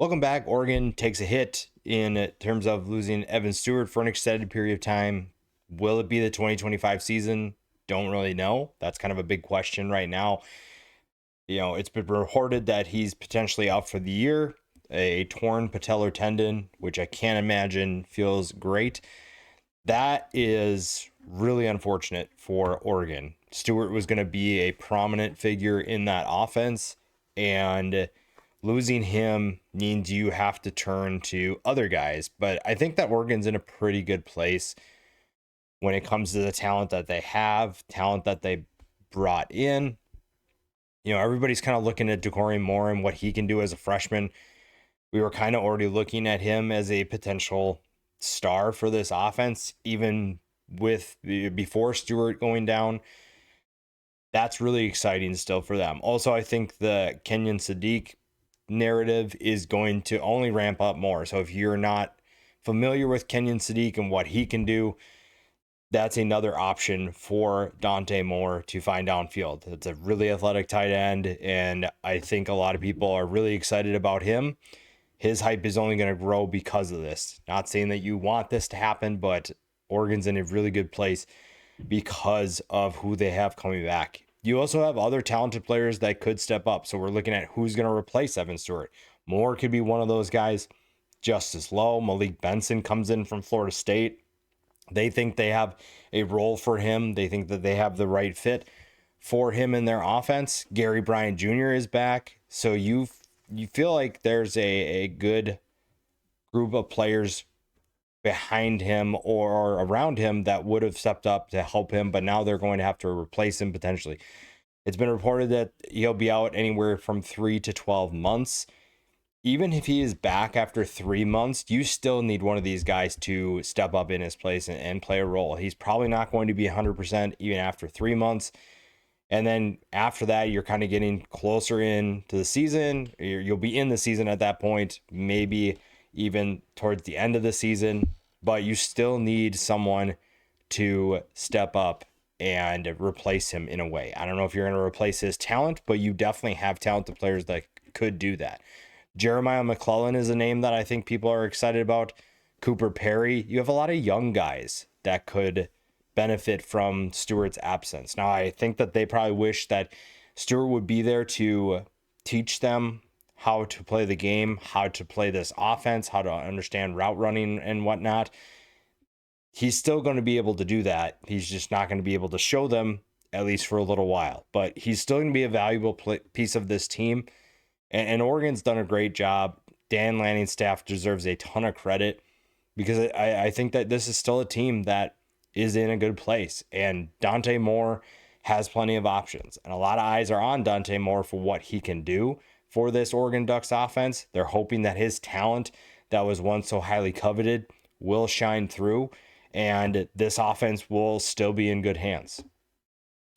Welcome back. Oregon takes a hit in terms of losing Evan Stewart for an extended period of time. Will it be the 2025 season? Don't really know. That's kind of a big question right now. It's been reported that he's potentially out for the year, a torn patellar tendon, which I can't imagine feels great. That is really unfortunate for Oregon. Stewart was going to be a prominent figure in that offense, and losing him means you have to turn to other guys. But I think that Oregon's in a pretty good place when it comes to the talent that they have, talent that they brought in. Everybody's kind of looking at Decory Moore and what he can do as a freshman. We were kind of already looking at him as a potential star for this offense, even before Stewart going down. That's really exciting still for them. Also, I think the Kenyon Sadiq narrative is going to only ramp up more. So if you're not familiar with Kenyon Sadiq and what he can do, that's another option for Dante Moore to find downfield. It's a really athletic tight end, and I think a lot of people are really excited about him. His hype is only going to grow because of this. Not saying that you want this to happen, but Oregon's in a really good place because of who they have coming back. You also have other talented players that could step up. So we're looking at who's going to replace Evan Stewart. Moore could be one of those guys. Justice Lowe, Malik Benson comes in from Florida State. They think they have a role for him. They think that they have the right fit for him in their offense. Gary Bryant Jr. is back. So you feel like there's a good group of players behind him or around him that would have stepped up to help him, but now they're going to have to replace him potentially. It's been reported that he'll be out anywhere from 3 to 12 months. Even if he is back after 3 months, you still need one of these guys to step up in his place and play a role. He's probably not going to be 100% even after 3 months. And then after that, you're kind of getting closer into the season. You'll be in the season at that point, maybe even towards the end of the season, but you still need someone to step up and replace him in a way. I don't know if you're going to replace his talent, but you definitely have talented players that could do that. Jeremiah McClellan is a name that I think people are excited about. Cooper Perry. You have a lot of young guys that could benefit from Stewart's absence. Now, I think that they probably wish that Stewart would be there to teach them how to play the game, how to play this offense, how to understand route running and whatnot. He's still going to be able to do that. He's just not going to be able to show them, at least for a little while. But he's still going to be a valuable piece of this team. And Oregon's done a great job. Dan Lanning's staff deserves a ton of credit because I think that this is still a team that is in a good place. And Dante Moore has plenty of options. And a lot of eyes are on Dante Moore for what he can do for this Oregon Ducks offense. They're hoping that his talent that was once so highly coveted will shine through, and this offense will still be in good hands.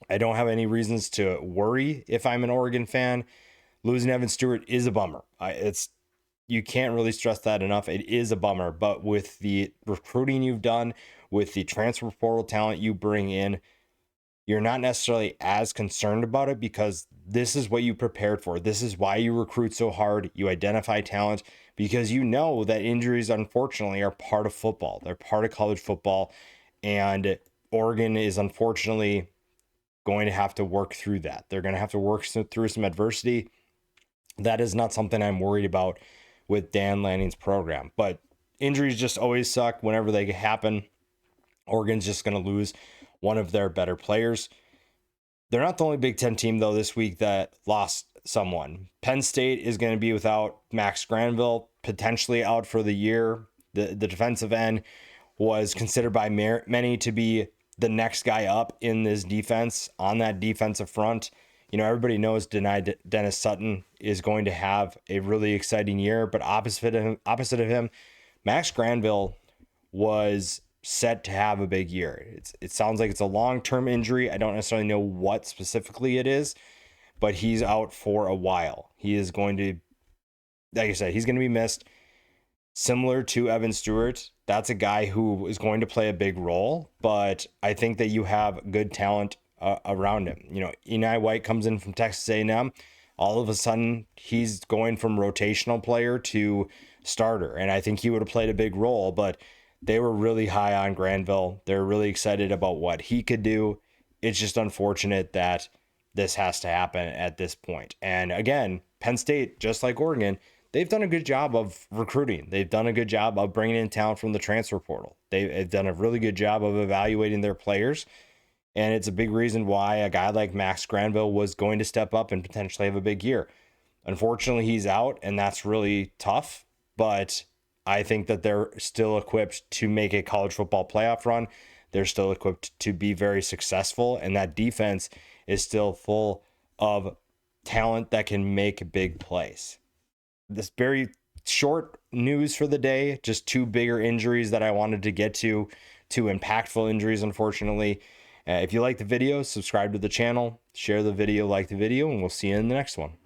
I don't have any reasons to worry if I'm an Oregon fan. Losing Evan Stewart is a bummer. You can't really stress that enough. It is a bummer, but with the recruiting you've done, with the transfer portal talent you bring in, you're not necessarily as concerned about it because this is what you prepared for. This is why you recruit so hard. You identify talent because you know that injuries, unfortunately, are part of football. They're part of college football, and Oregon is unfortunately going to have to work through that. They're going to have to work through some adversity. That is not something I'm worried about with Dan Lanning's program, but injuries just always suck whenever they happen. Oregon's just going to lose one of their better players. They're not the only Big Ten team, though, this week that lost someone. Penn State is going to be without Max Granville, potentially out for the year. The defensive end was considered by many to be the next guy up in this defense on that defensive front. Everybody knows Dennis Sutton is going to have a really exciting year, but opposite of him, Max Granville was set to have a big year. It sounds like it's a long-term injury. I don't necessarily know what specifically it is, but he's out for a while. He is going to, like I said, he's going to be missed. Similar to Evan Stewart, that's a guy who is going to play a big role, but I think that you have good talent around him. Eni White comes in from Texas A&M. all of a sudden he's going from rotational player to starter. And I think he would have played a big role, but they were really high on Granville. They're really excited about what he could do. It's just unfortunate that this has to happen at this point. And again, Penn State, just like Oregon, they've done a good job of recruiting. They've done a good job of bringing in talent from the transfer portal. They've done a really good job of evaluating their players. And it's a big reason why a guy like Max Granville was going to step up and potentially have a big year. Unfortunately, he's out, and that's really tough. But I think that they're still equipped to make a college football playoff run. They're still equipped to be very successful. And that defense is still full of talent that can make big plays. This very short news for the day, just two bigger injuries that I wanted to get to, two impactful injuries, unfortunately. If you like the video, subscribe to the channel, share the video, like the video, and we'll see you in the next one.